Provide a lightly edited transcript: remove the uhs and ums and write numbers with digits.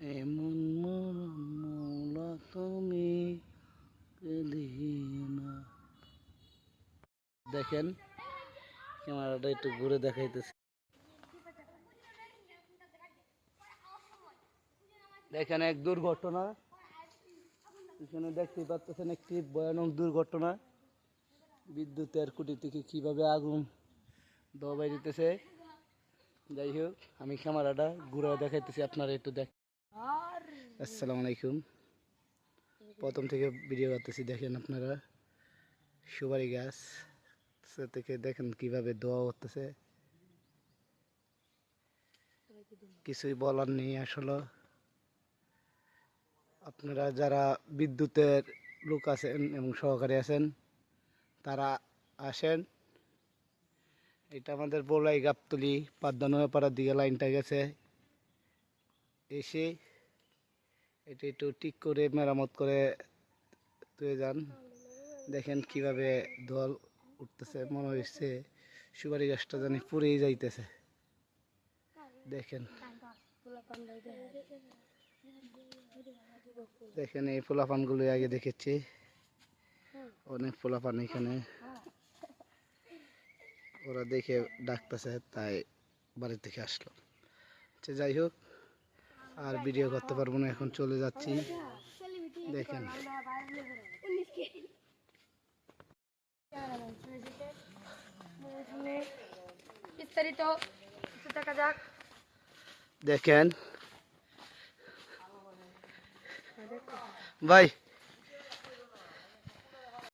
এমন মরণ মৌলা তুমি দিও না। দেখেন ক্যামেরাটা একটু ঘুরে দেখাইতেছে। দেখেন এক দুর্ঘটনা, এখানে দেখতে পাচ্ছেন একটি ভয়ানক দুর্ঘটনা। বিদ্যুতের খুঁটি থেকে কিভাবে আগুন ধোয়া বাইর হইতেছে। যাই হোক, আমি ক্যামেরাটা ঘুরে দেখাইতেছি, আপনারা একটু দেখ। আসসালামু আলাইকুম, প্রথম থেকে ভিডিও করতেছি। দেখেন আপনারা সুপারি গাছ থেকে দেখেন কিভাবে ধোয়া হতেছে। কিছুই বলার নেই আসলে। আপনারা যারা বিদ্যুতের লোক আছেন এবং সহকারী আছেন তারা আসেন। এটা আমাদের বলাই গাবতলি পাদ্দানোয়াপাড়ার দিকে লাইনটা গেছে, এসে এটা একটু ঠিক করে মেরামত করে তুলে যান। দেখেন কিভাবে ধোয়া উঠতেছে, মনে হচ্ছে সুপারি গাছটা জানি পুড়েই যাইতেছে। দেখেন দেখেন এই পোলাপানগুলো আগে দেখেছি, অনেক পোলাপান এখানে, ওরা দেখে ডাকতেছে তাই বাড়ি থেকে আসলো। আচ্ছা যাই হোক, আর ভিডিও করতে পারবো না, এখন চলে যাচ্ছি। দেখেন দেখেন ভাই।